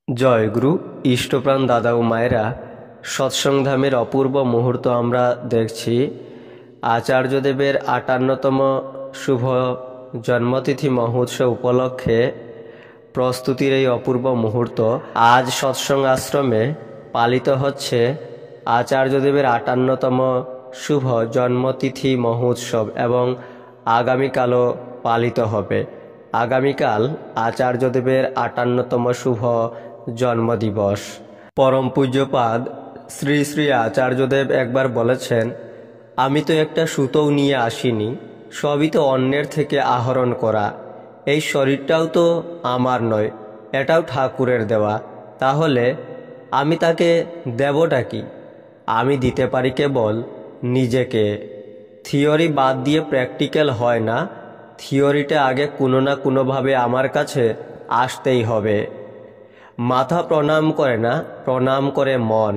জয় গুরু। ইষ্টপ্রাণ দাদা ও মায়েরা, সৎসংধামের অপূর্ব মুহূর্ত আমরা দেখছি। আচার্যদেবের ৫৮তম শুভ জন্মতিথি মহোৎসব উপলক্ষে প্রস্তুতির এই অপূর্ব মুহূর্ত আজ সৎসঙ্গ আশ্রমে পালিত হচ্ছে। আচার্যদেবের ৫৮তম শুভ জন্মতিথি মহোৎসব এবং আগামীকালও পালিত হবে। আগামীকাল আচার্যদেবের ৫৮তম শুভ জন্মদিবস। পরম পূজ্যপাদ শ্রী শ্রী আচার্যদেব একবার বলেছেন, আমি তো একটা সুতোও নিয়ে আসিনি, সবই তো অন্যের থেকে আহরণ করা। এই শরীরটাও তো আমার নয়, এটাও ঠাকুরের দেওয়া। তাহলে আমি তাকে দেবটা কি? আমি দিতে পারি কেবল নিজেকে। থিওরি বাদ দিয়ে প্র্যাকটিক্যাল হয় না। থিওরিটা আগে কোনো না কোনোভাবে আমার কাছে আসতেই হবে। মাথা প্রণাম করে না, প্রণাম করে মন।